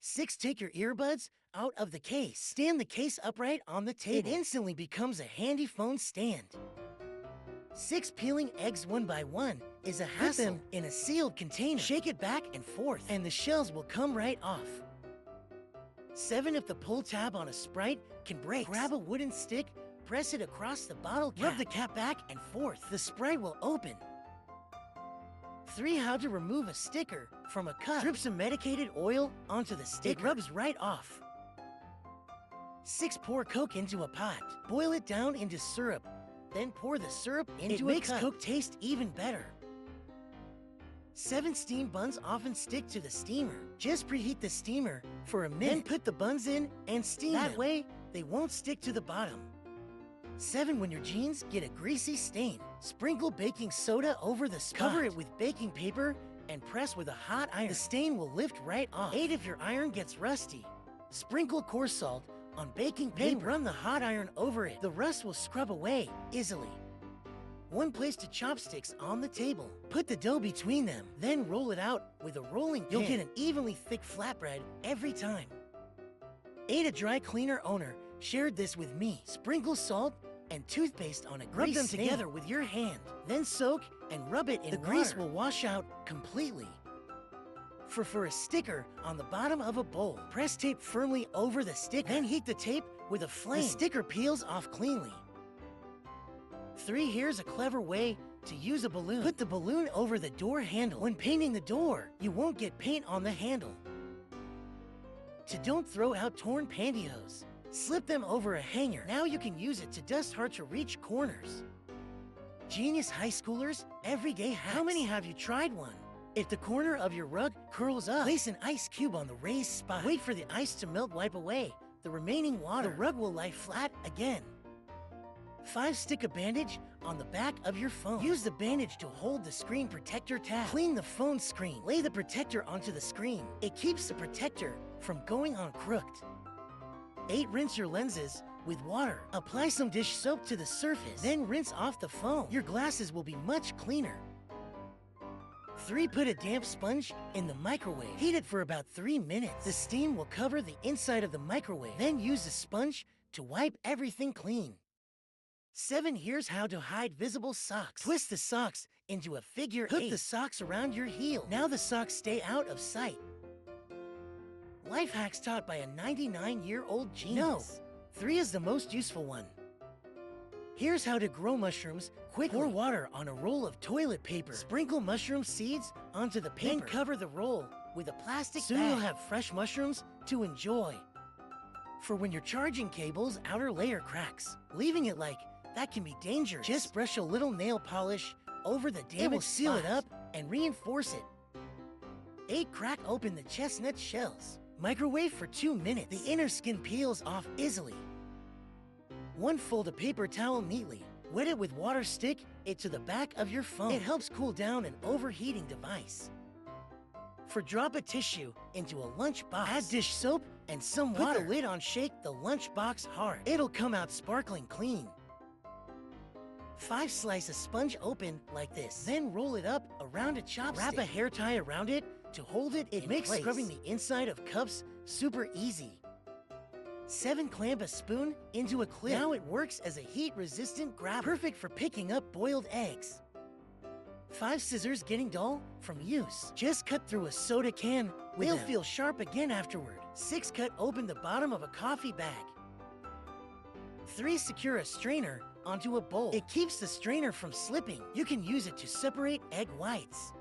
6, take your earbuds out of the case. Stand the case upright on the table. It instantly becomes a handy phone stand. 6, peeling eggs one by one is a hassle. Put them in a sealed container. Shake it back and forth, and the shells will come right off. 7, if the pull tab on a Sprite can break, grab a wooden stick, press it across the bottle cap. Rub the cap back and forth. The Sprite will open. 3, how to remove a sticker from a cup. Drip some medicated oil onto the sticker. It rubs right off. 6, pour Coke into a pot. Boil it down into syrup. Then pour the syrup into a cup. It makes Coke taste even better. 7, steam buns often stick to the steamer. Just preheat the steamer for a minute. Then put the buns in and steam them. That way, they won't stick to the bottom. 7, when your jeans get a greasy stain, sprinkle baking soda over the spot. Cover it with baking paper and press with a hot iron. The stain will lift right off. 8, if your iron gets rusty, sprinkle coarse salt on baking paper. Then run the hot iron over it. The rust will scrub away easily. 1, place the chopsticks on the table. Put the dough between them. Then roll it out with a rolling pin. You'll get an evenly thick flatbread every time. 8, a dry cleaner owner shared this with me. Sprinkle salt and toothpaste on a grease Rub them stain together with your hand. Then soak and rub it in water. The grease will wash out completely. For a sticker on the bottom of a bowl, press tape firmly over the sticker. Then heat the tape with a flame. The sticker peels off cleanly. 3, here's a clever way to use a balloon. Put the balloon over the door handle. When painting the door, you won't get paint on the handle. Don't throw out torn pantyhose. Slip them over a hanger. Now you can use it to dust hard-to-reach corners. Genius high schoolers, everyday hacks. How many have you tried one? If the corner of your rug curls up, place an ice cube on the raised spot. Wait for the ice to melt, wipe away the remaining water. The rug will lie flat again. 5, stick a bandage on the back of your phone. Use the bandage to hold the screen protector tab. Clean the phone screen. Lay the protector onto the screen. It keeps the protector from going on crooked. 8, rinse your lenses with water. Apply some dish soap to the surface. Then rinse off the foam. Your glasses will be much cleaner. 3, put a damp sponge in the microwave. Heat it for about 3 minutes. The steam will cover the inside of the microwave. Then use the sponge to wipe everything clean. 7, here's how to hide visible socks. Twist the socks into a figure 8. Hook the socks around your heel. Now the socks stay out of sight. Life hacks taught by a 99-year-old genius. No, 3 is the most useful one. Here's how to grow mushrooms quickly. Pour water on a roll of toilet paper. Sprinkle mushroom seeds onto the paper. Then cover the roll with a plastic bag. Soon you'll have fresh mushrooms to enjoy. For when your charging cable's outer layer cracks, leaving it like that can be dangerous. Just brush a little nail polish over the damaged spot. It will seal it up and reinforce it. 8, crack open the chestnut shells. Microwave for 2 minutes. The inner skin peels off easily. 1, fold a paper towel neatly. Wet it with water, stick it to the back of your phone. It helps cool down an overheating device. For drop a tissue into a lunchbox. Add dish soap and some water. Put the lid on, shake the lunchbox hard. It'll come out sparkling clean. 5, slice a sponge open like this. Then roll it up around a chopstick. Wrap a hair tie around it to hold it in place. It makes scrubbing the inside of cups super easy. 7, clamp a spoon into a clip. Now it works as a heat-resistant grabber. Perfect for picking up boiled eggs. 5, scissors getting dull from use. Just cut through a soda can with them. They'll feel sharp again afterward. 6, cut open the bottom of a coffee bag. 3, secure a strainer onto a bowl. It keeps the strainer from slipping. You can use it to separate egg whites.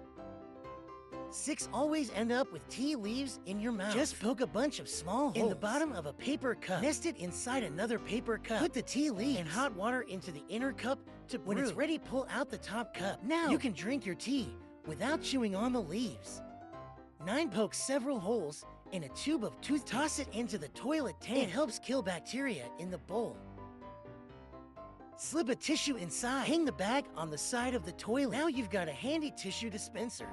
6, always end up with tea leaves in your mouth. Just poke a bunch of small holes in the bottom of a paper cup. Nest it inside another paper cup. Put the tea leaves and hot water into the inner cup to brew. When it's ready, pull out the top cup. Now you can drink your tea without chewing on the leaves. 9, poke several holes in a tube of toothpaste. Toss it into the toilet tank. It helps kill bacteria in the bowl. Slip a tissue inside. Hang the bag on the side of the toilet. Now you've got a handy tissue dispenser.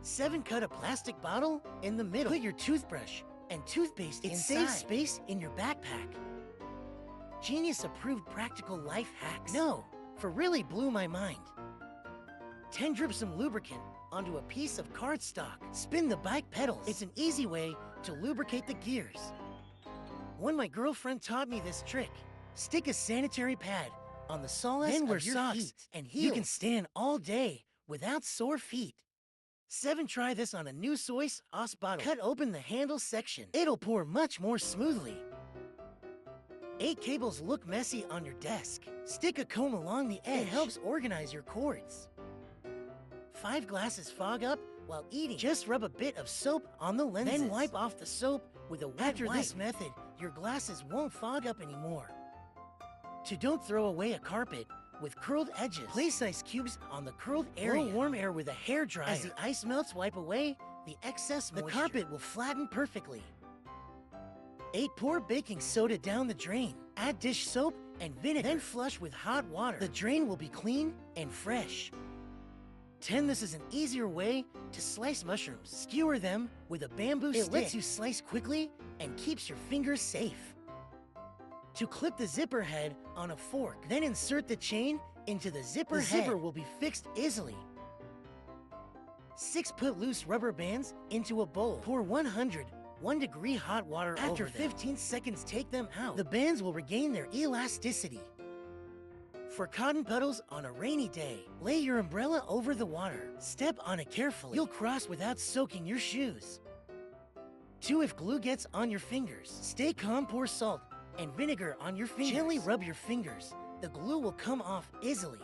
7, cut a plastic bottle in the middle. Put your toothbrush and toothpaste inside. It saves space in your backpack. Genius approved practical life hacks. No, for really blew my mind. 10, drip some lubricant onto a piece of cardstock. Spin the bike pedals. It's an easy way to lubricate the gears. When my girlfriend taught me this trick, stick a sanitary pad on the soles Then wear of your socks feet and You can heels. stand all day without sore feet. 7. Try this on a new soy sauce bottle. Cut open the handle section. It'll pour much more smoothly. 8. Cables look messy on your desk. Stick a comb along the edge. It helps organize your cords. 5. Glasses fog up while eating. Just rub a bit of soap on the lenses. Then wipe off the soap with a wet wipe. After this method, your glasses won't fog up anymore. 2. Don't throw away a carpet with curled edges. Place ice cubes on the curled area. Blow warm air with a hairdryer. As the ice melts, wipe away the excess moisture. The carpet will flatten perfectly. 8. Pour baking soda down the drain. Add dish soap and vinegar. Then flush with hot water. The drain will be clean and fresh. 10. This is an easier way to slice mushrooms. Skewer them with a bamboo stick. It lets you slice quickly and keeps your fingers safe. To clip the zipper head on a fork, then insert the chain into the zipper head. The zipper will be fixed easily. 6. Put loose rubber bands into a bowl. Pour 101-degree hot water over them. After 15 seconds, take them out. The bands will regain their elasticity. For cotton puddles on a rainy day, lay your umbrella over the water. Step on it carefully. You'll cross without soaking your shoes. 2. If glue gets on your fingers, stay calm. Pour salt and vinegar on your fingers. Gently rub your fingers. The glue will come off easily.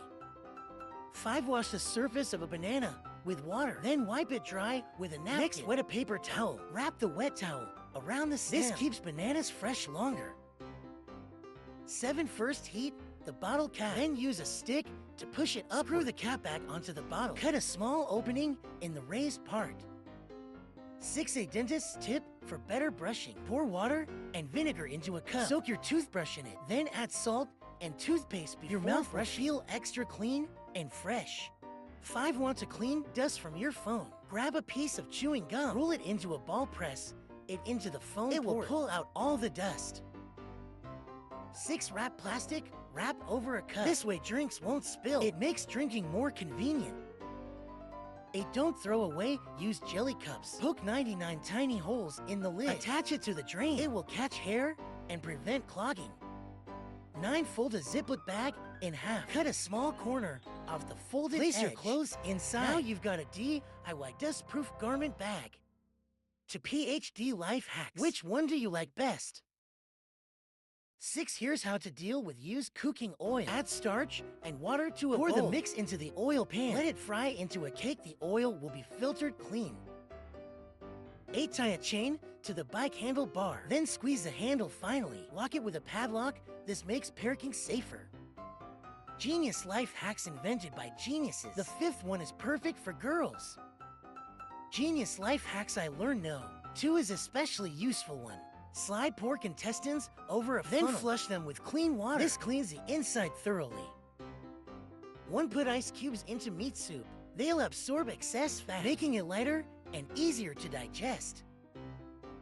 5. Wash the surface of a banana with water. Then wipe it dry with a napkin. Next, wet a paper towel. Wrap the wet towel around the stem. This keeps bananas fresh longer. 7. First heat the bottle cap. Then use a stick to push it up. Screw the cap back onto the bottle. Cut a small opening in the raised part. 6. A dentist's tip for better brushing. Pour water and vinegar into a cup. Soak your toothbrush in it. Then add salt and toothpaste before your mouth will feel extra clean and fresh. 5. Want to clean dust from your phone? Grab a piece of chewing gum. Roll it into a ball. Press it into the phone. It will pull out all the dust. 6. Wrap plastic wrap over a cup. This way drinks won't spill. It makes drinking more convenient. 8. Don't throw away used jelly cups. Poke 99 tiny holes in the lid. Attach it to the drain. It will catch hair and prevent clogging. 9. Fold a Ziploc bag in half. Cut a small corner of the folded edge. Place your clothes inside. Now you've got a DIY dust-proof garment bag. To PhD life hacks. Which one do you like best? 6. Here's how to deal with used cooking oil. Add starch and water to a bowl. Pour the mix into the oil pan. Let it fry into a cake. The oil will be filtered clean. 8. Tie a chain to the bike handle bar. Then squeeze the handle finally. Lock it with a padlock. This makes parking safer. Genius life hacks invented by geniuses. The 5th one is perfect for girls. Genius life hacks I learned no. 2 is especially useful one. Slide pork intestines over a funnel. Then flush them with clean water. This cleans the inside thoroughly. 1. Put ice cubes into meat soup. They'll absorb excess fat, making it lighter and easier to digest.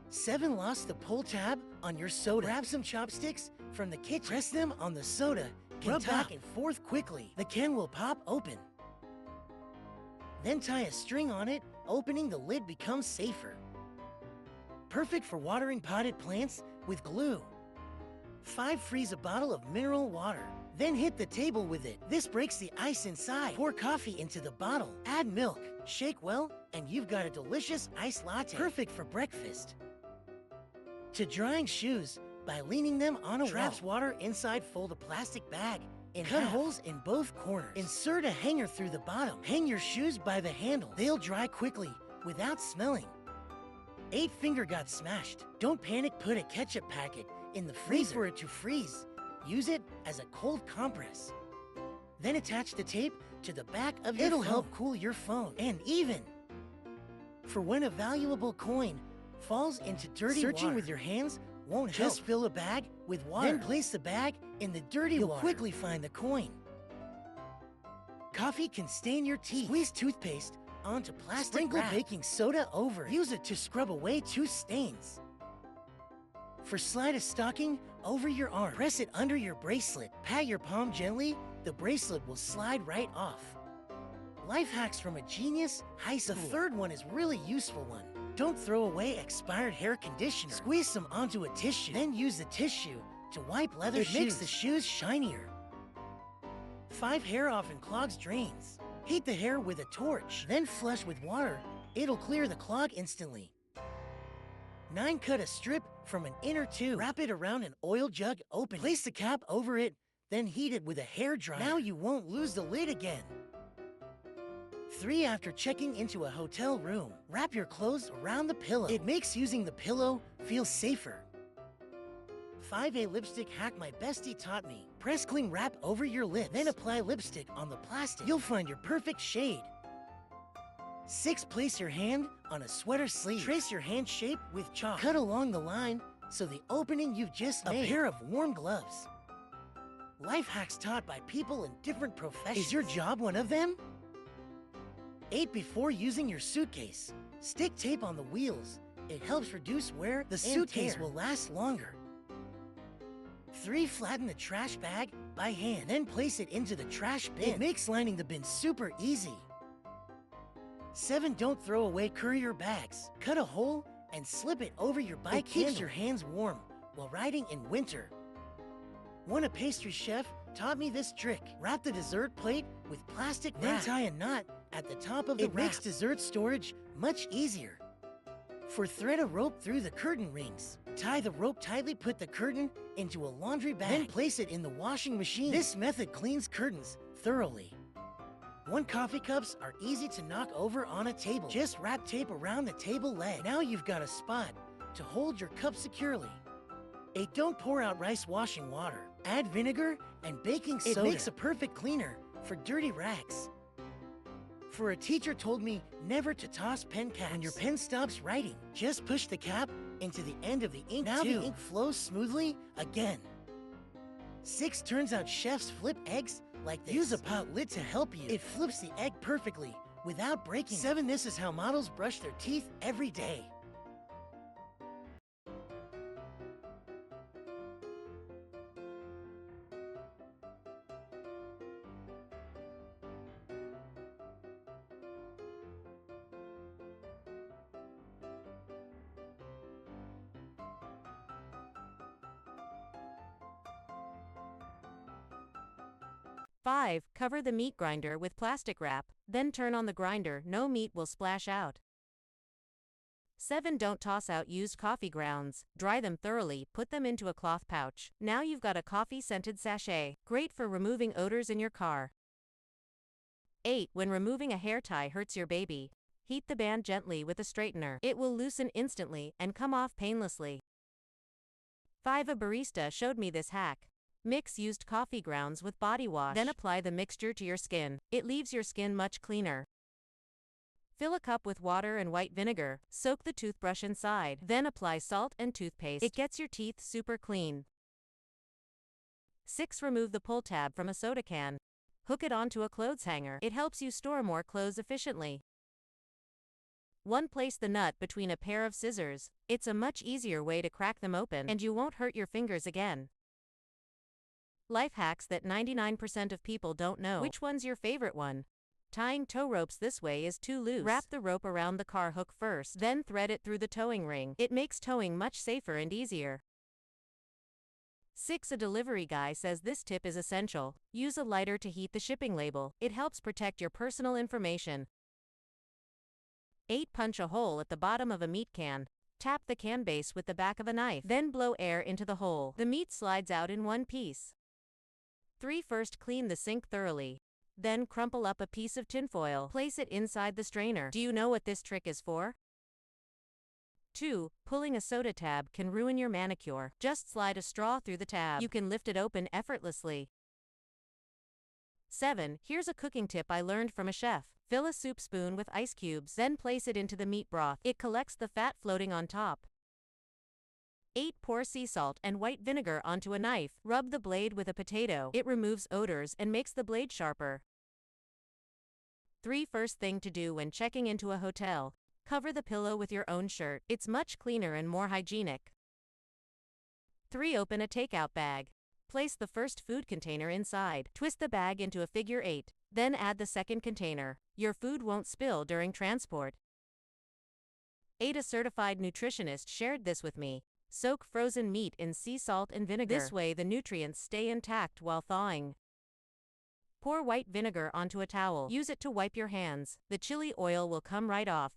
7. Lost the pull tab on your soda. Grab some chopsticks from the kitchen. Press them on the soda. Rub back and forth quickly. The can will pop open. Then tie a string on it. Opening the lid becomes safer. Perfect for watering potted plants with glue. 5. Freeze a bottle of mineral water. Then hit the table with it. This breaks the ice inside. Pour coffee into the bottle. Add milk. Shake well, and you've got a delicious iced latte. Perfect for breakfast. To drying shoes by leaning them on a wall. Traps water inside. Fold a plastic bag and cut holes in both corners. Insert a hanger through the bottom. Hang your shoes by the handle. They'll dry quickly without smelling. 8. Finger got smashed. Don't panic. Put a ketchup packet in the freezer. Wait for it to freeze. Use it as a cold compress. Then attach the tape to the back of your phone. It'll help cool your phone. And even for when a valuable coin falls into dirty water. Searching with your hands won't help. Just fill a bag with water. Then place the bag in the dirty water. You'll quickly find the coin. Coffee can stain your teeth. Squeeze toothpaste onto plastic Sprinkle wrap. Baking soda over. Use it to scrub away tooth stains. For slide a stocking over your arm. Press it under your bracelet. Pat your palm gently. The bracelet will slide right off. Life hacks from a genius high school. The third one is really useful one. Don't throw away expired hair conditioner. Squeeze some onto a tissue, then use the tissue to wipe leather shoes. It makes the shoes shinier. 5 hair often clogs drains. Heat the hair with a torch, then flush with water. It'll clear the clog instantly. 9. Cut a strip from an inner tube. Wrap it around an oil jug open. Place the cap over it, then heat it with a hairdryer. Now you won't lose the lid again. 3. After checking into a hotel room, wrap your clothes around the pillow. It makes using the pillow feel safer. 5. A lipstick hack my bestie taught me. Press cling wrap over your lips, then apply lipstick on the plastic. You'll find your perfect shade. 6. Place your hand on a sweater sleeve. Trace your hand shape with chalk. Cut along the line so the opening you've just made. A pair of warm gloves. Life hacks taught by people in different professions. Is your job one of them? 8. Before using your suitcase, stick tape on the wheels. It helps reduce wear. The suitcase will last longer. 3. Flatten the trash bag by hand, then place it into the trash bin. It makes lining the bin super easy. 7. Don't throw away courier bags. Cut a hole and slip it over your bike. It keeps your hands warm while riding in winter. A pastry chef taught me this trick. Wrap the dessert plate with plastic wrap. Then tie a knot at the top of the wrap. It makes dessert storage much easier. 4. Thread a rope through the curtain rings. Tie the rope tightly, put the curtain into a laundry bag, then place it in the washing machine. This method cleans curtains thoroughly. 1. Coffee cups are easy to knock over on a table. Just wrap tape around the table leg. Now you've got a spot to hold your cup securely. 8. Don't pour out rice washing water. Add vinegar and baking soda. It makes a perfect cleaner for dirty rags. For a teacher told me never to toss pen caps. When your pen stops writing, just push the cap into the end of the ink. Now the ink flows smoothly again. 6. Turns out chefs flip eggs like this. Use a pot lid to help you. It flips the egg perfectly without breaking. 7. This is how models brush their teeth every day. Five. Cover the meat grinder with plastic wrap, then turn on the grinder. No meat will splash out. 7. Don't toss out used coffee grounds. Dry them thoroughly, put them into a cloth pouch. Now you've got a coffee-scented sachet, great for removing odors in your car. 8. When removing a hair tie hurts your baby, heat the band gently with a straightener. It will loosen instantly and come off painlessly. 5. A barista showed me this hack. Mix used coffee grounds with body wash, then apply the mixture to your skin. It leaves your skin much cleaner. Fill a cup with water and white vinegar, soak the toothbrush inside, then apply salt and toothpaste. It gets your teeth super clean. 6. Remove the pull tab from a soda can. Hook it onto a clothes hanger. It helps you store more clothes efficiently. 1. Place the nut between a pair of scissors. It's a much easier way to crack them open, and you won't hurt your fingers again. Life hacks that 99% of people don't know. Which one's your favorite one? Tying tow ropes this way is too loose. Wrap the rope around the car hook first, then thread it through the towing ring. It makes towing much safer and easier. 6. A delivery guy says this tip is essential. Use a lighter to heat the shipping label. It helps protect your personal information. 8. Punch a hole at the bottom of a meat can. Tap the can base with the back of a knife, then blow air into the hole. The meat slides out in one piece. 3. First clean the sink thoroughly. Then crumple up a piece of tinfoil. Place it inside the strainer. Do you know what this trick is for? 2. Pulling a soda tab can ruin your manicure. Just slide a straw through the tab. You can lift it open effortlessly. 7. Here's a cooking tip I learned from a chef. Fill a soup spoon with ice cubes, then place it into the meat broth. It collects the fat floating on top. 8. Pour sea salt and white vinegar onto a knife. Rub the blade with a potato. It removes odors and makes the blade sharper. 3. First thing to do when checking into a hotel. Cover the pillow with your own shirt. It's much cleaner and more hygienic. 3. Open a takeout bag. Place the first food container inside. Twist the bag into a figure 8. Then add the second container. Your food won't spill during transport. 8. A certified nutritionist shared this with me. Soak frozen meat in sea salt and vinegar. This way the nutrients stay intact while thawing. Pour white vinegar onto a towel. Use it to wipe your hands. The chili oil will come right off.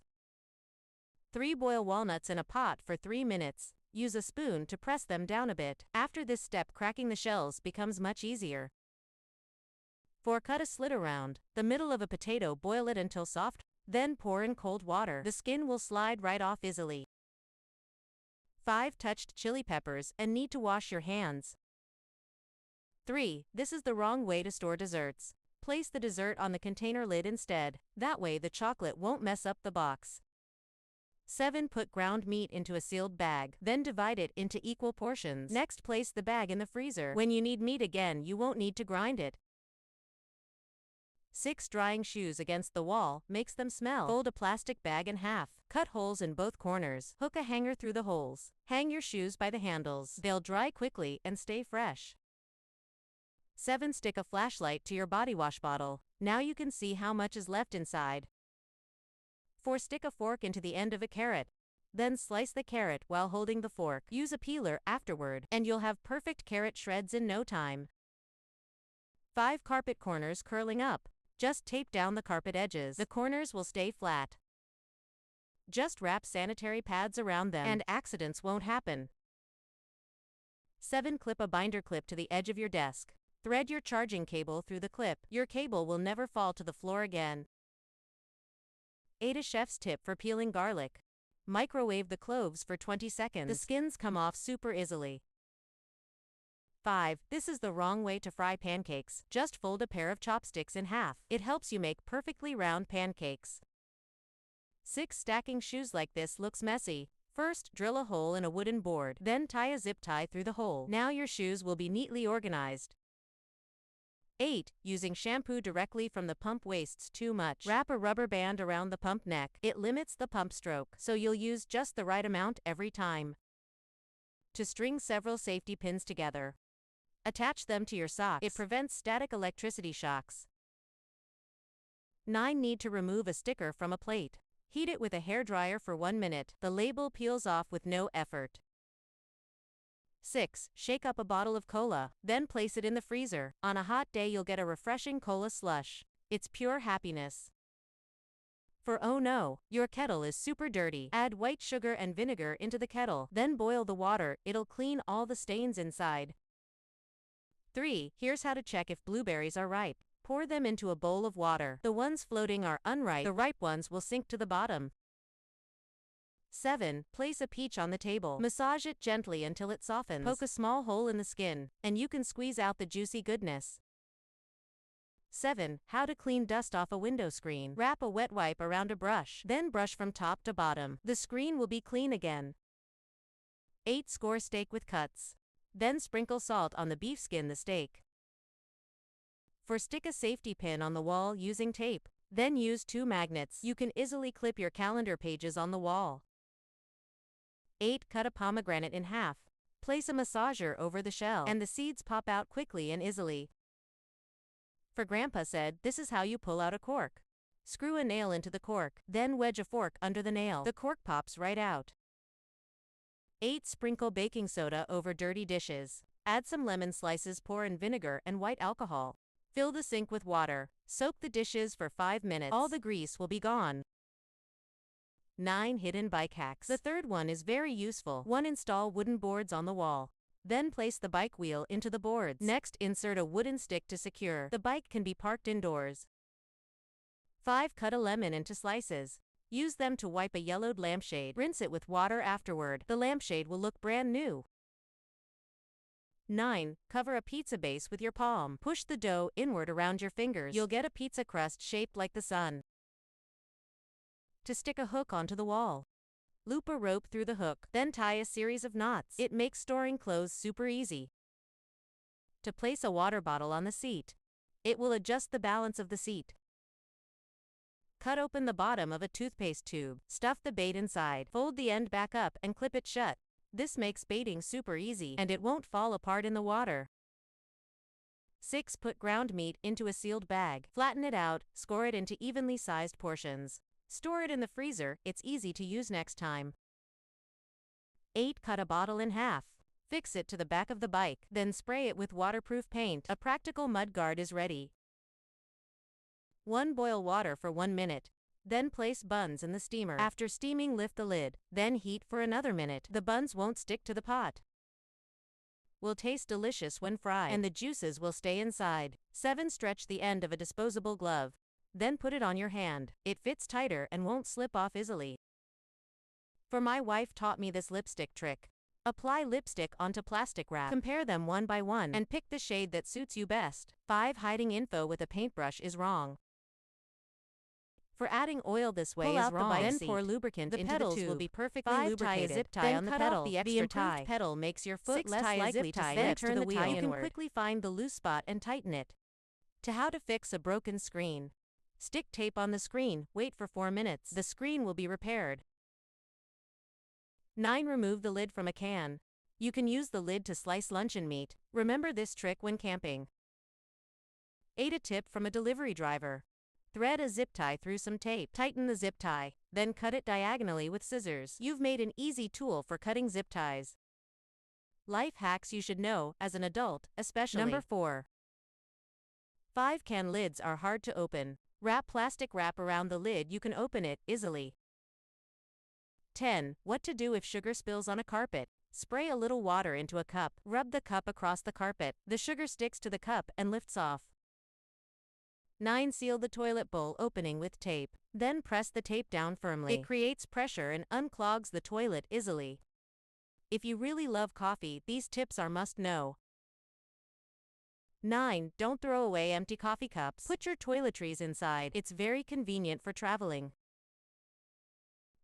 3. Boil walnuts in a pot for 3 minutes. Use a spoon to press them down a bit. After this step, cracking the shells becomes much easier. 4. Cut a slit around the middle of a potato. Boil it until soft. Then pour in cold water. The skin will slide right off easily. 5. Touched chili peppers and need to wash your hands. 3. This is the wrong way to store desserts. Place the dessert on the container lid instead. That way the chocolate won't mess up the box. 7. Put ground meat into a sealed bag, then divide it into equal portions. Next, place the bag in the freezer. When you need meat again, you won't need to grind it. 6. Drying shoes against the wall makes them smell. Fold a plastic bag in half. Cut holes in both corners. Hook a hanger through the holes. Hang your shoes by the handles. They'll dry quickly and stay fresh. 7. Stick a flashlight to your body wash bottle. Now you can see how much is left inside. 4. Stick a fork into the end of a carrot. Then slice the carrot while holding the fork. Use a peeler afterward, and you'll have perfect carrot shreds in no time. 5. Carpet corners curling up. Just tape down the carpet edges. The corners will stay flat. Just wrap sanitary pads around them, and accidents won't happen. 7. Clip a binder clip to the edge of your desk. Thread your charging cable through the clip. Your cable will never fall to the floor again. 8. A chef's tip for peeling garlic. Microwave the cloves for 20 seconds. The skins come off super easily. 5. This is the wrong way to fry pancakes. Just fold a pair of chopsticks in half. It helps you make perfectly round pancakes. 6. Stacking shoes like this looks messy. First, drill a hole in a wooden board. Then tie a zip tie through the hole. Now your shoes will be neatly organized. 8. Using shampoo directly from the pump wastes too much. Wrap a rubber band around the pump neck. It limits the pump stroke, so you'll use just the right amount every time. To string several safety pins together. Attach them to your socks. It prevents static electricity shocks. 9. Need to remove a sticker from a plate. Heat it with a hairdryer for 1 minute. The label peels off with no effort. 6. Shake up a bottle of cola, then place it in the freezer. On a hot day you'll get a refreshing cola slush. It's pure happiness. For oh no, your kettle is super dirty. Add white sugar and vinegar into the kettle, then boil the water. It'll clean all the stains inside. 3. Here's how to check if blueberries are ripe. Pour them into a bowl of water. The ones floating are unripe. The ripe ones will sink to the bottom. 7. Place a peach on the table. Massage it gently until it softens. Poke a small hole in the skin, and you can squeeze out the juicy goodness. 7. How to clean dust off a window screen. Wrap a wet wipe around a brush, then brush from top to bottom. The screen will be clean again. 8. Score steak with cuts. Then sprinkle salt on the beef. Skin the steak. 4. Stick a safety pin on the wall using tape. Then use 2 magnets. You can easily clip your calendar pages on the wall. 8. Cut a pomegranate in half. Place a massager over the shell, and the seeds pop out quickly and easily. For Grandpa said, this is how you pull out a cork. Screw a nail into the cork, then wedge a fork under the nail. The cork pops right out. 8. Sprinkle baking soda over dirty dishes. Add some lemon slices, pour in vinegar and white alcohol. Fill the sink with water. Soak the dishes for 5 minutes. All the grease will be gone. 9. Hidden bike hacks. The third one is very useful. 1. Install wooden boards on the wall. Then place the bike wheel into the boards. Next, insert a wooden stick to secure. The bike can be parked indoors. 5. Cut a lemon into slices. Use them to wipe a yellowed lampshade. Rinse it with water afterward. The lampshade will look brand new. 9. Cover a pizza base with your palm. Push the dough inward around your fingers. You'll get a pizza crust shaped like the sun. To stick a hook onto the wall. Loop a rope through the hook, then tie a series of knots. It makes storing clothes super easy. To place a water bottle on the seat. It will adjust the balance of the seat. Cut open the bottom of a toothpaste tube. Stuff the bait inside. Fold the end back up and clip it shut. This makes baiting super easy, and it won't fall apart in the water. 6. Put ground meat into a sealed bag. Flatten it out, score it into evenly sized portions. Store it in the freezer, it's easy to use next time. 8. Cut a bottle in half. Fix it to the back of the bike, then spray it with waterproof paint. A practical mud guard is ready. 1. Boil water for 1 minute. Then place buns in the steamer. After steaming, lift the lid, then heat for another minute. The buns won't stick to the pot. Will taste delicious when fried, and the juices will stay inside. 7. Stretch the end of a disposable glove. Then put it on your hand. It fits tighter and won't slip off easily. For my wife taught me this lipstick trick. Apply lipstick onto plastic wrap. Compare them one by one and pick the shade that suits you best. 5. Hiding info with a paintbrush is wrong. For adding oil this way is wrong. Then pour lubricant into the tube. The pedals will be perfectly lubricated. Tie a zip tie on the pedal. The improved pedal makes your foot less likely to slip. Then turn the wheel. You can quickly find the loose spot and tighten it. To how to fix a broken screen. Stick tape on the screen, wait for 4 minutes. The screen will be repaired. 9. Remove the lid from a can. You can use the lid to slice luncheon meat. Remember this trick when camping. 8. A tip from a delivery driver. Thread a zip tie through some tape. Tighten the zip tie, then cut it diagonally with scissors. You've made an easy tool for cutting zip ties. Life hacks you should know as an adult, especially. Number 4. 5. Can lids are hard to open. Wrap plastic wrap around the lid, you can open it easily. 10. What to do if sugar spills on a carpet. Spray a little water into a cup. Rub the cup across the carpet. The sugar sticks to the cup and lifts off. 9. Seal the toilet bowl opening with tape. Then press the tape down firmly. It creates pressure and unclogs the toilet easily. If you really love coffee, these tips are must know. 9. Don't throw away empty coffee cups. Put your toiletries inside. It's very convenient for traveling.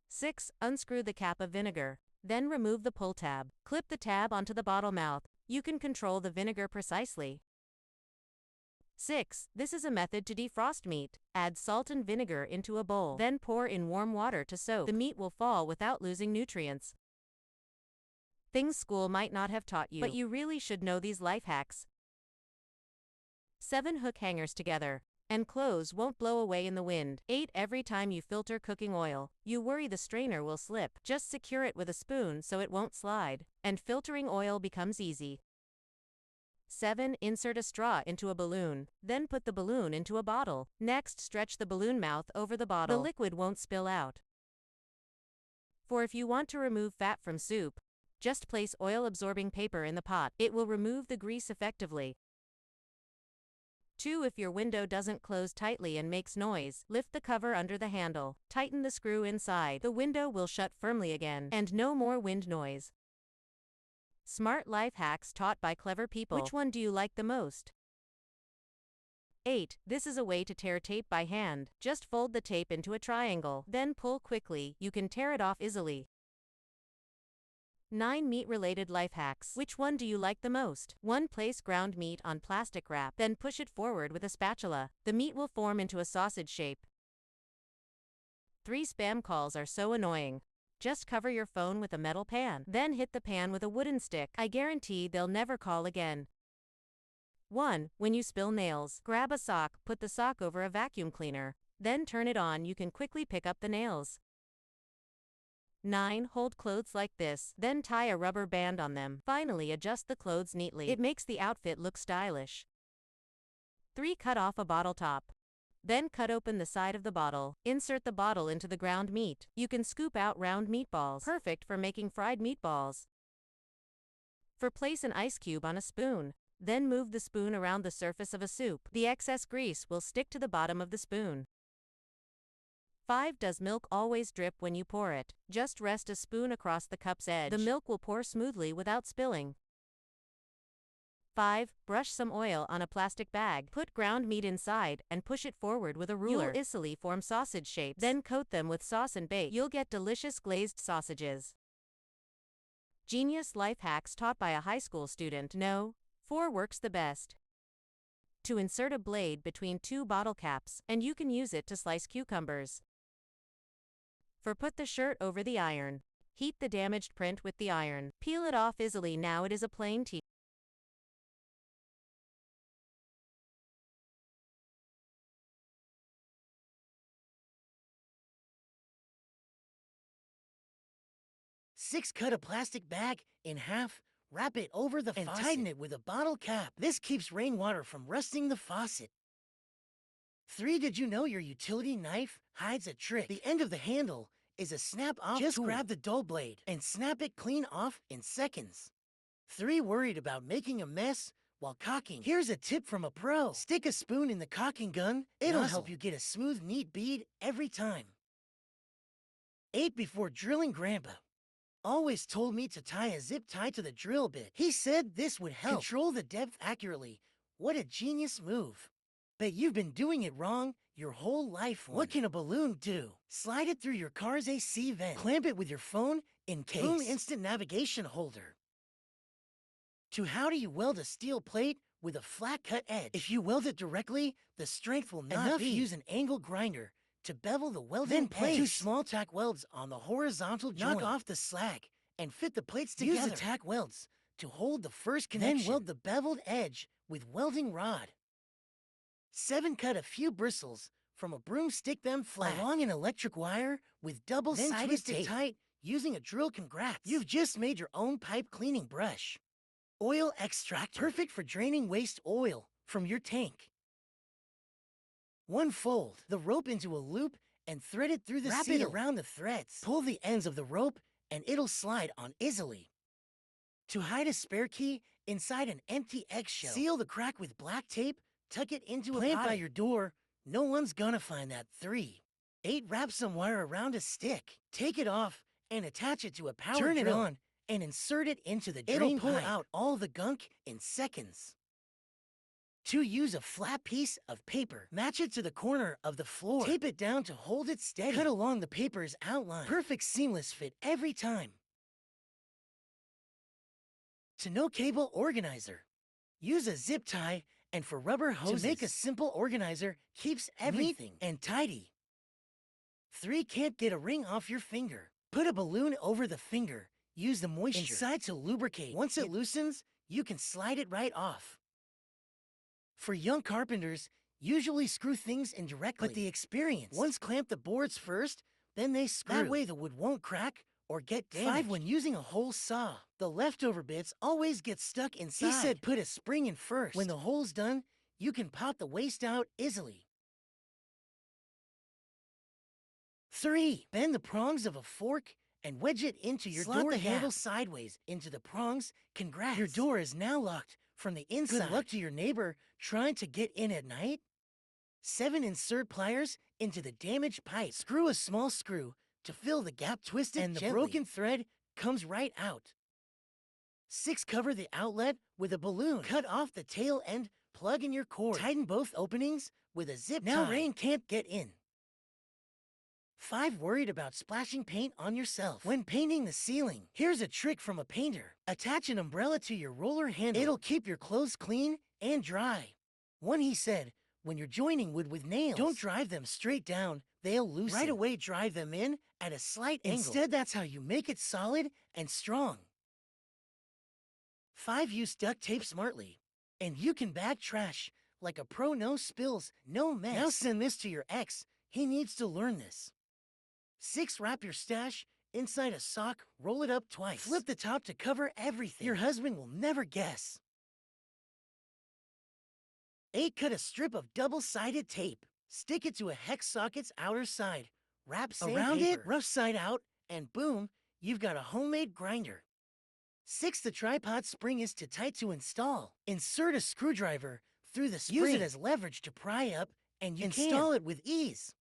6. Unscrew the cap of vinegar. Then remove the pull tab. Clip the tab onto the bottle mouth. You can control the vinegar precisely. 6. This is a method to defrost meat. Add salt and vinegar into a bowl. Then pour in warm water to soak. The meat will fall without losing nutrients. Things school might not have taught you, but you really should know these life hacks. 7. Hook hangers together, and clothes won't blow away in the wind. 8. Every time you filter cooking oil, you worry the strainer will slip. Just secure it with a spoon so it won't slide, and filtering oil becomes easy. 7. Insert a straw into a balloon, then put the balloon into a bottle. Next, stretch the balloon mouth over the bottle. The liquid won't spill out. For if you want to remove fat from soup, just place oil-absorbing paper in the pot. It will remove the grease effectively. 2. If your window doesn't close tightly and makes noise, lift the cover under the handle. Tighten the screw inside. The window will shut firmly again, and no more wind noise. Smart life hacks taught by clever people. Which one do you like the most? 8. This is a way to tear tape by hand. Just fold the tape into a triangle, then pull quickly. You can tear it off easily. 9. Meat-related life hacks. Which one do you like the most? 1. Place ground meat on plastic wrap, then push it forward with a spatula. The meat will form into a sausage shape. 3. Spam calls are so annoying. Just cover your phone with a metal pan, then hit the pan with a wooden stick. I guarantee they'll never call again. 1. When you spill nails, grab a sock, put the sock over a vacuum cleaner, then turn it on. You can quickly pick up the nails. 9. Hold clothes like this, then tie a rubber band on them. Finally, adjust the clothes neatly. It makes the outfit look stylish. 3. Cut off a bottle top. Then cut open the side of the bottle. Insert the bottle into the ground meat. You can scoop out round meatballs. Perfect for making fried meatballs. 4. Place an ice cube on a spoon. Then move the spoon around the surface of a soup. The excess grease will stick to the bottom of the spoon. 5. Does milk always drip when you pour it? Just rest a spoon across the cup's edge. The milk will pour smoothly without spilling. 5. Brush some oil on a plastic bag. Put ground meat inside and push it forward with a ruler. You'll easily form sausage shapes. Then coat them with sauce and bake. You'll get delicious glazed sausages. Genius life hacks taught by a high school student. No. 4 works the best. To insert a blade between 2 bottle caps, and you can use it to slice cucumbers. 4. Put the shirt over the iron. Heat the damaged print with the iron. Peel it off easily. Now it is a plain tee. 6, cut a plastic bag in half, wrap it over the faucet, and tighten it with a bottle cap. This keeps rainwater from rusting the faucet. 3, did you know your utility knife hides a trick? The end of the handle is a snap-off tool. Just grab the dull blade and snap it clean off in seconds. 3, worried about making a mess while caulking? Here's a tip from a pro. Stick a spoon in the caulking gun. It'll help you get a smooth, neat bead every time. 8, before drilling, Grandpa always told me to tie a zip tie to the drill bit. He said this would help control the depth accurately. What a genius move. Bet you've been doing it wrong your whole life. What can a balloon do? Slide it through your car's AC vent. Clamp it with your phone in case. Boom, instant navigation holder. 2, how do you weld a steel plate with a flat cut edge? If you weld it directly, the strength will not be. Use an angle grinder to bevel the welding. Then place 2 small tack welds on the horizontal joint. Knock off the slack and fit the plates together. Use the tack welds to hold the first connection. Then weld the beveled edge with welding rod. 7, cut a few bristles from a broom, stick them flat along an electric wire with double-sided tape. Then twist it tight using a drill. Congrats! You've just made your own pipe cleaning brush. Oil extractor, perfect for draining waste oil from your tank. 1, fold the rope into a loop and thread it through the seal. Wrap it around the threads. Pull the ends of the rope and it'll slide on easily. To hide a spare key inside an empty eggshell, seal the crack with black tape. Tuck it into a plant by your door. No one's gonna find that. 3, 8, wrap some wire around a stick. Take it off and attach it to a power drill. Turn it on and insert it into the drain pipe. It'll pull out all the gunk in seconds. 2, use a flat piece of paper. Match it to the corner of the floor. Tape it down to hold it steady. Cut along the paper's outline. Perfect seamless fit every time. To no cable organizer. Use a zip tie and for rubber hoses. To make a simple organizer keeps everything neat and tidy. 3, can't get a ring off your finger. Put a balloon over the finger. Use the moisture inside to lubricate. Once it loosens, you can slide it right off. For young carpenters, usually screw things in directly, but the experienced ones clamp the boards first, then they screw. That way the wood won't crack or get damaged. 5, when using a hole saw, the leftover bits always get stuck inside. He said put a spring in first. When the hole's done, you can pop the waste out easily. 3, bend the prongs of a fork and wedge it into your door. Slot the handle sideways into the prongs. Congrats! Your door is now locked from the inside. Good luck to your neighbor trying to get in at night. 7, insert pliers into the damaged pipe. Screw a small screw to fill the gap, twist it and gently. The broken thread comes right out. 6, cover the outlet with a balloon. Cut off the tail end, plug in your cord. Tighten both openings with a zip tie. Now rain can't get in. 5, worried about splashing paint on yourself. When painting the ceiling, here's a trick from a painter. Attach an umbrella to your roller handle. It'll keep your clothes clean and dry. 1, he said, when you're joining wood with nails, don't drive them straight down. They'll loosen. Right away, drive them in at a slight angle. Instead, that's how you make it solid and strong. 5, use duct tape smartly. And you can bag trash like a pro. No spills, no mess. Now send this to your ex. He needs to learn this. 6, wrap your stash inside a sock, roll it up twice. Flip the top to cover everything. Your husband will never guess. 8, cut a strip of double-sided tape. Stick it to a hex socket's outer side. Wrap sandpaper around it, rough side out, and boom, you've got a homemade grinder. 6, the tripod spring is too tight to install. Insert a screwdriver through the spring. Use it as leverage to pry up, and you install it with ease.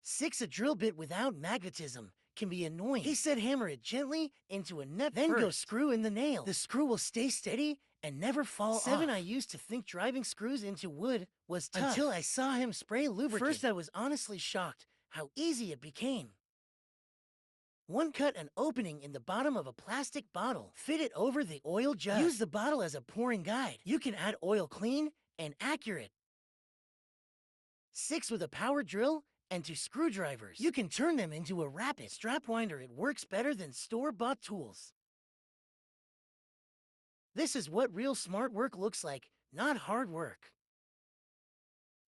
6, a drill bit without magnetism can be annoying. He said hammer it gently into a nut then first. Go screw in the nail. The screw will stay steady and never fall 7, off. I used to think driving screws into wood was tough until I saw him spray lubricant. First, I was honestly shocked how easy it became. 1, cut an opening in the bottom of a plastic bottle. Fit it over the oil jug. Use the bottle as a pouring guide. You can add oil clean and accurate. 6, with a power drill and 2 screwdrivers. You can turn them into a rapid strap winder. It works better than store-bought tools. This is what real smart work looks like, not hard work.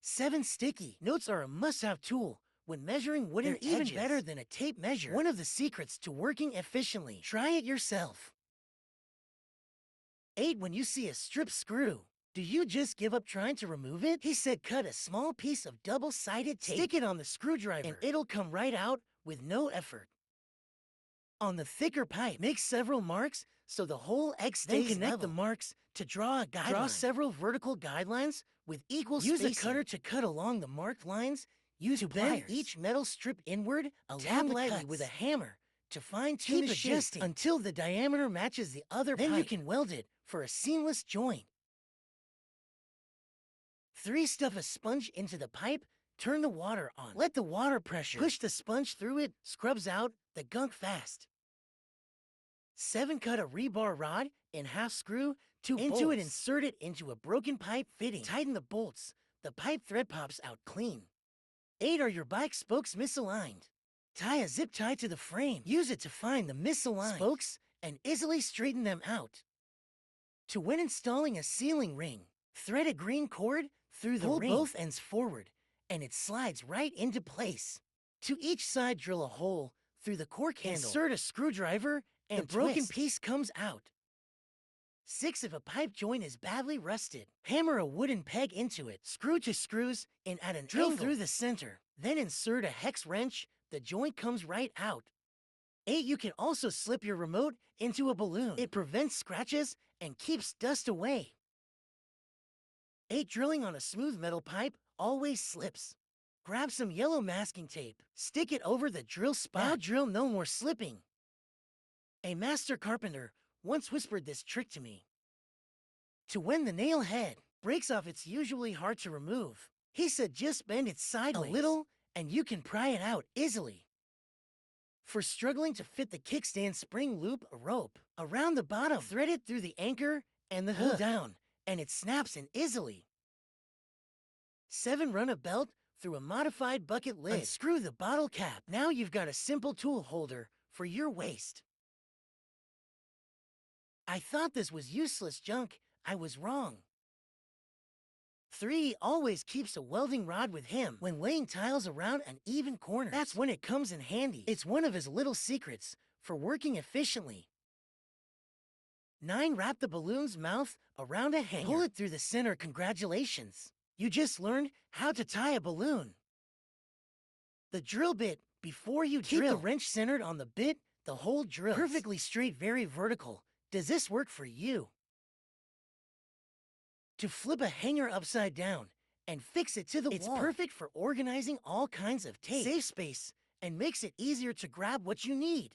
7, sticky notes are a must-have tool when measuring wooden edges. They're even better than a tape measure. One of the secrets to working efficiently. Try it yourself. 8. When you see a stripped screw, do you just give up trying to remove it? He said cut a small piece of double-sided tape, stick it on the screwdriver, and it'll come right out with no effort. On the thicker pipe, make several marks so the whole X stays level. Then connect the marks to draw a guideline. Draw several vertical guidelines with equal spacing. Use a cutter to cut along the marked lines. Use to bend each metal strip inward. Tap lightly with a hammer to fine-tune the shape until the diameter matches the other pipe. Then you can weld it for a seamless joint. 3. Stuff a sponge into the pipe. Turn the water on. Let the water pressure push the sponge through it. Scrubs out the gunk fast. 7. Cut a rebar rod in half. Screw 2 bolts into it. Insert it into a broken pipe fitting. Tighten the bolts. The pipe thread pops out clean. 8. Are your bike spokes misaligned? Tie a zip tie to the frame. Use it to find the misaligned spokes and easily straighten them out. To when installing a ceiling ring, thread a green cord through the ring. Pull both ends forward, and it slides right into place. To each side, drill a hole through the cork handle. Insert a screwdriver, and the broken piece comes out. 6. If a pipe joint is badly rusted, hammer a wooden peg into it. Screw 2 screws in at an angle through the center. Then insert a hex wrench. The joint comes right out. 8. You can also slip your remote into a balloon. It prevents scratches and keeps dust away. 8. Drilling on a smooth metal pipe always slips. Grab some yellow masking tape. Stick it over the drill spot. Now drill no more slipping. A master carpenter once whispered this trick to me. To when the nail head breaks off, it's usually hard to remove. He said just bend it sideways a little and you can pry it out easily. For struggling to fit the kickstand spring loop a rope around the bottom, thread it through the anchor and the hook. Pull down and it snaps in easily. 7. Run a belt through a modified bucket lid. Unscrew the bottle cap. Now you've got a simple tool holder for your waste. I thought this was useless junk. I was wrong. 3. Always keeps a welding rod with him when laying tiles around uneven corners. That's when it comes in handy. It's one of his little secrets for working efficiently. 9. Wrap the balloon's mouth around a hanger. Pull it through the center. Congratulations. You just learned how to tie a balloon. The drill bit. Before you drill, keep the wrench centered on the bit. The whole drill perfectly straight, very vertical. Does this work for you? To flip a hanger upside down and fix it to the wall. It's perfect for organizing all kinds of tape. Saves space and makes it easier to grab what you need.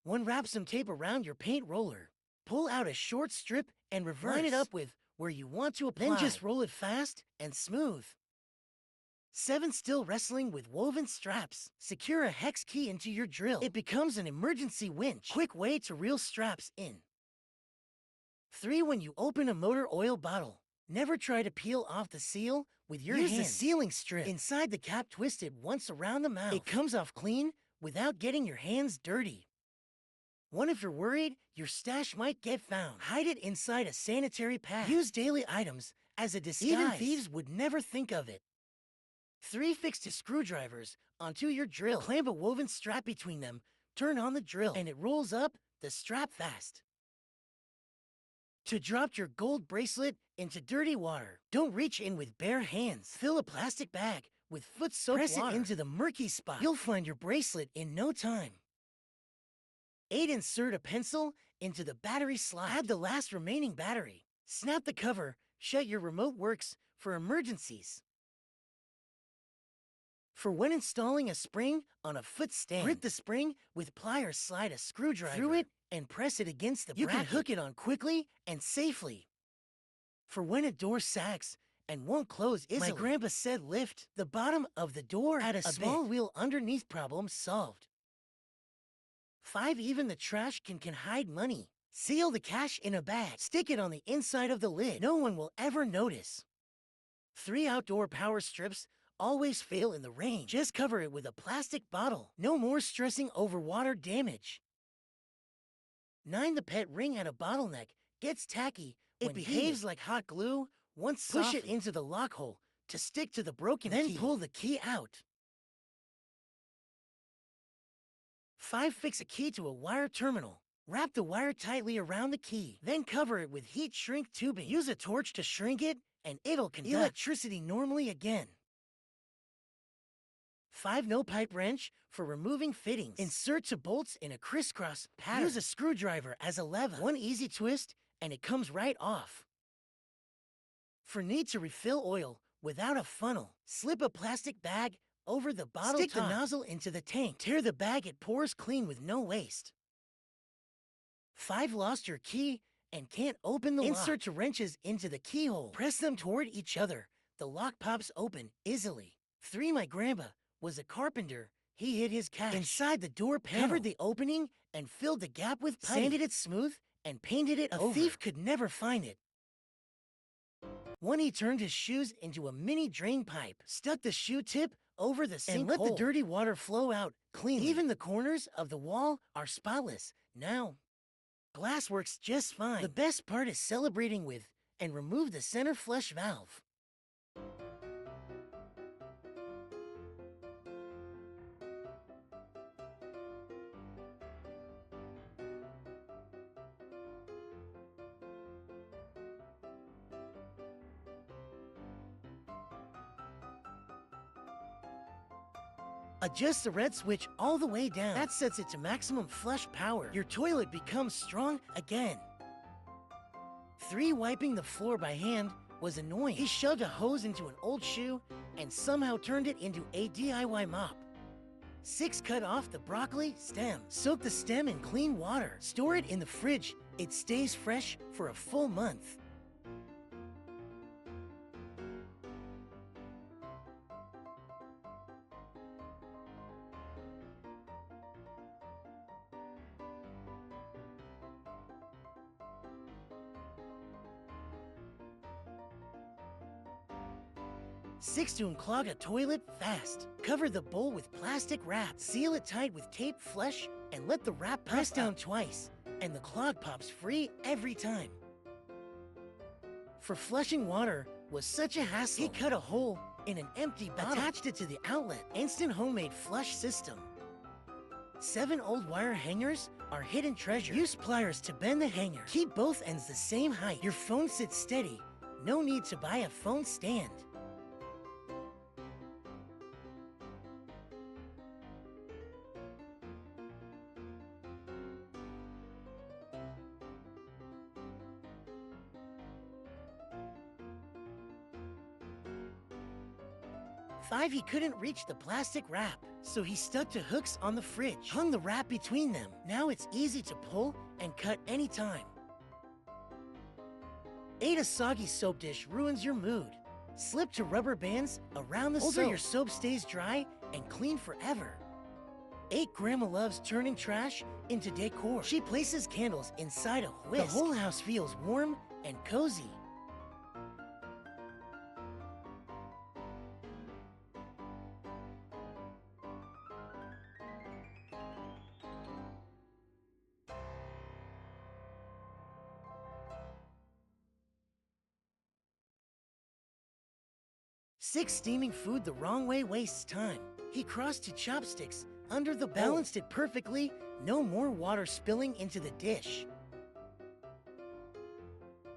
1. Wrap some tape around your paint roller. Pull out a short strip and reverse. Line it up with where you want to apply. Then just roll it fast and smooth. 7. Still wrestling with woven straps. Secure a hex key into your drill. It becomes an emergency winch. Quick way to reel straps in. 3. When you open a motor oil bottle, never try to peel off the seal with your hands. Use the sealing strip inside the cap. Twist it once around the mouth. It comes off clean without getting your hands dirty. 1. If you're worried your stash might get found, hide it inside a sanitary pad. Use daily items as a disguise. Even thieves would never think of it. 3. Fix 2 screwdrivers onto your drill. Clamp a woven strap between them. Turn on the drill and it rolls up the strap fast. To drop your gold bracelet into dirty water, don't reach in with bare hands. Fill a plastic bag with foot-soaked water. Press it into the murky spot. You'll find your bracelet in no time. 8. Insert a pencil into the battery slot. Add the last remaining battery. Snap the cover. Shut your remote works for emergencies. For when installing a spring on a foot stand, grip the spring with pliers. Slide a screwdriver through it and press it against the bracket. You can hook it on quickly and safely. For when a door sags and won't close easily, my grandpa said lift the bottom of the door. Add a small wheel underneath. Problem solved. 5. Even the trash can hide money. Seal the cash in a bag. Stick it on the inside of the lid. No one will ever notice. 3. Outdoor power strips always fail in the rain. Just cover it with a plastic bottle. No more stressing over water damage. 9. The pet ring at a bottleneck gets tacky. It behaves like hot glue. Once push it into the lock hole to stick to the broken key. Then pull the key out. 5. Fix a key to a wire terminal. Wrap the wire tightly around the key, then cover it with heat shrink tubing. Use a torch to shrink it, and it'll conduct electricity normally again. 5. No pipe wrench for removing fittings. Insert to bolts in a crisscross pattern. Use a screwdriver as a lever. One easy twist, and it comes right off. For need to refill oil without a funnel, slip a plastic bag over the bottle top. Stick the nozzle into the tank. Tear the bag, it pours clean with no waste. 5. Lost your key and can't open the lock. Insert wrenches into the keyhole. Press them toward each other. The lock pops open easily. 3. My grandpa was a carpenter. He hid his cash inside the door panel, covered the opening, and filled the gap with putty. Sanded it smooth and painted it over. A thief could never find it. 1. He turned his shoes into a mini drain pipe, stuck the shoe tip over the sink and let the dirty water flow out cleanly. Even the corners of the wall are spotless now. Glass works just fine. The best part is celebrating with and remove the center flush valve. Adjust the red switch all the way down. That sets it to maximum flush power. Your toilet becomes strong again. 3. Wiping the floor by hand was annoying. He shoved a hose into an old shoe and somehow turned it into a DIY mop. 6. Cut off the broccoli stem. Soak the stem in clean water. Store it in the fridge. It stays fresh for a full month. Six, to unclog a toilet fast. Cover the bowl with plastic wrap. Seal it tight with tape flush and let the wrap press down twice, and the clog pops free every time. For flushing water was such a hassle. He cut a hole in an empty bottle, attached it to the outlet. Instant homemade flush system. 7. Old wire hangers are hidden treasure. Use pliers to bend the hanger. Keep both ends the same height. Your phone sits steady. No need to buy a phone stand. Five, he couldn't reach the plastic wrap, so he stuck to hooks on the fridge, hung the wrap between them. Now it's easy to pull and cut anytime. 8, a soggy soap dish ruins your mood. Slip to rubber bands around the soap, so your soap stays dry and clean forever. 8, grandma loves turning trash into decor. She places candles inside a whisk. The whole house feels warm and cozy. Six, steaming food the wrong way wastes time. He crossed to chopsticks under the balanced it perfectly, no more water spilling into the dish.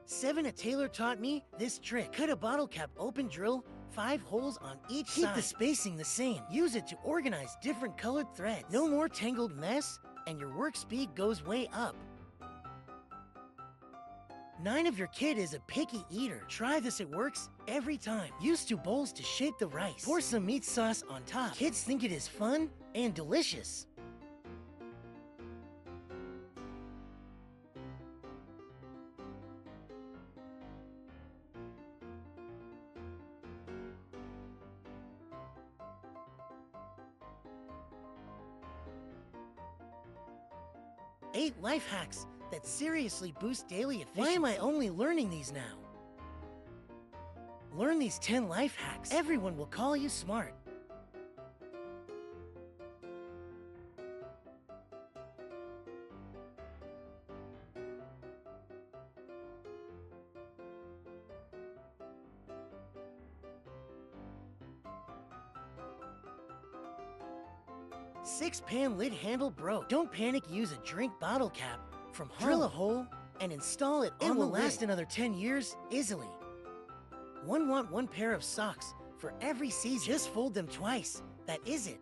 7, a tailor taught me this trick. Cut a bottle cap open, drill 5 holes on each side. Keep the spacing the same. Use it to organize different colored threads. No more tangled mess, and your work speed goes way up. 9, if your kid is a picky eater, try this, it works every time. Use 2 bowls to shape the rice. Pour some meat sauce on top. Kids think it is fun and delicious. Eight, life hacks that seriously boost daily efficiency. Why am I only learning these now? Learn these 10 life hacks. Everyone will call you smart. 6-pan lid handle broke. Don't panic, use a drink bottle cap from home. Drill a hole and install it on the lid. It will last another 10 years easily. Want one pair of socks for every season. Just fold them twice. That is it.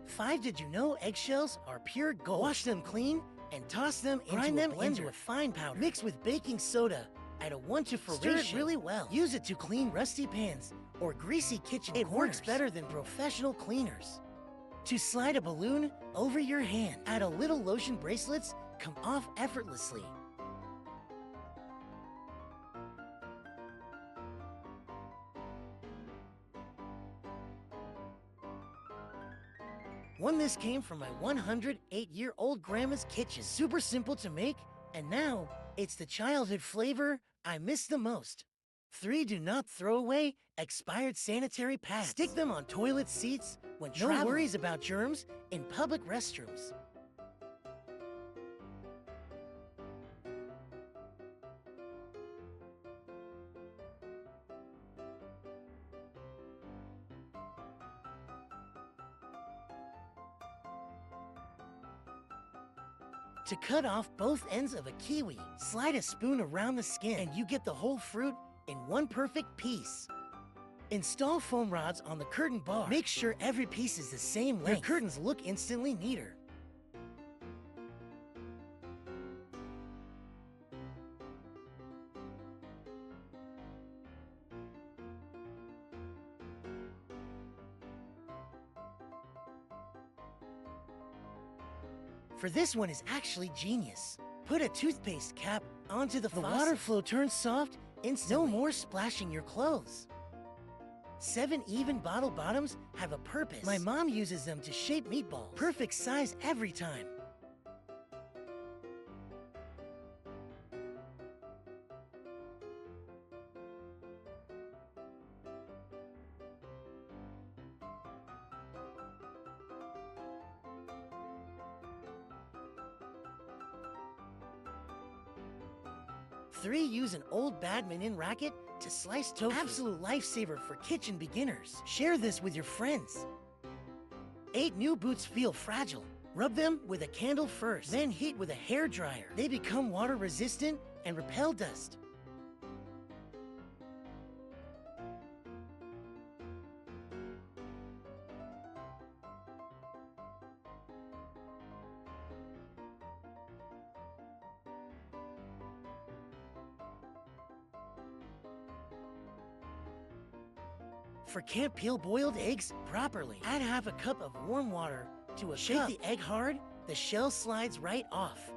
Five, did you know eggshells are pure gold? Wash them clean and toss them into a fine powder. Mix with baking soda at a 1:4 ratio. Stir it really well. Use it to clean rusty pans or greasy kitchen corners. It works better than professional cleaners. To slide a balloon over your hand, add a little lotion. Bracelets come off effortlessly. This came from my 108-year-old grandma's kitchen. Super simple to make, and now it's the childhood flavor I miss the most. 3, do not throw away expired sanitary pads. Stick them on toilet seats when traveling. No worries about germs in public restrooms. To cut off both ends of a kiwi, slide a spoon around the skin and you get the whole fruit in one perfect piece. Install foam rods on the curtain bar. Make sure every piece is the same length. Your curtains look instantly neater. For this one is actually genius. Put a toothpaste cap onto the faucet. The water flow turns soft instantly. No more splashing your clothes. 7 even bottle bottoms have a purpose. My mom uses them to shape meatballs. Perfect size every time. Three, use an old badminton racket to slice tofu. Absolute lifesaver for kitchen beginners. Share this with your friends. 8, new boots feel fragile. Rub them with a candle first, then heat with a hair dryer. They become water resistant and repel dust. For can't peel boiled eggs properly, add half a cup of warm water to a cup. Shake the egg hard, the shell slides right off.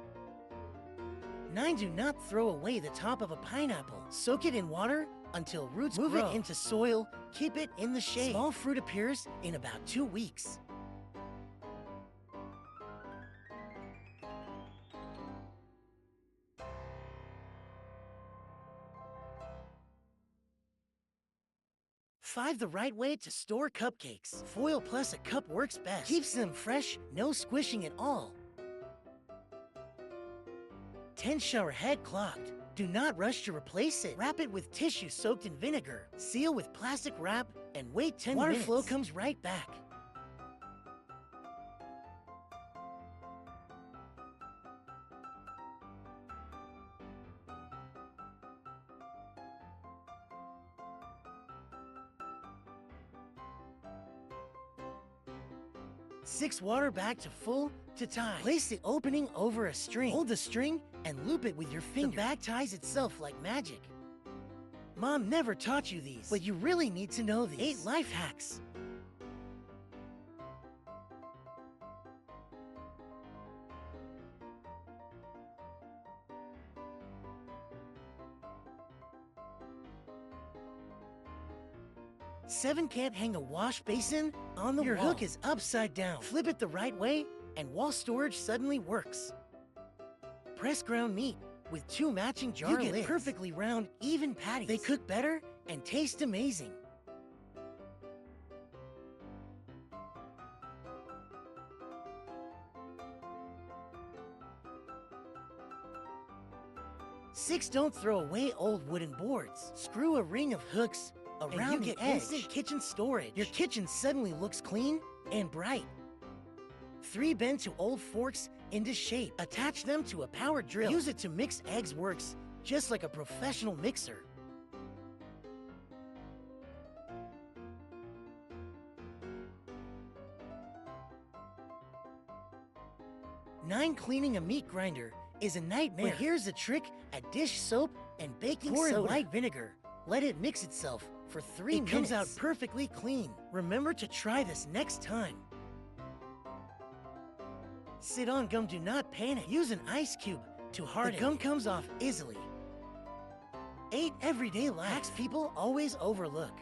9, do not throw away the top of a pineapple. Soak it in water until roots grow. Move it into soil, keep it in the shade. Small fruit appears in about 2 weeks. Five, the right way to store cupcakes. Foil plus a cup works best. Keeps them fresh, no squishing at all. 10, shower head clogged. Do not rush to replace it. Wrap it with tissue soaked in vinegar. Seal with plastic wrap and wait 10 minutes. Water flow comes right back. Six, water back to full to tie. Place the opening over a string. Hold the string and loop it with your finger. The bag ties itself like magic. Mom never taught you these, but you really need to know these. 8 life hacks. Seven, can't hang a wash basin on the wall. Your hook is upside down. Flip it the right way and wall storage suddenly works. Press ground meat with 2 matching jar lids. You get perfectly round, even patties. They cook better and taste amazing. 6. Don't throw away old wooden boards. Screw a ring of hooks around the edge. Instant kitchen storage. Your kitchen suddenly looks clean and bright. 3. Bend to old forks into shape. Attach them to a power drill. Use it to mix eggs. Works just like a professional mixer. 9. Cleaning a meat grinder is a nightmare. But here's a trick: add dish soap and baking soda. Pour in light vinegar. Let it mix itself for 3 minutes. It comes out perfectly clean. Remember to try this next time. Sit-on gum, do not panic. Use an ice cube to harden. The gum comes off easily. 8. Everyday life. Hacks people always overlook.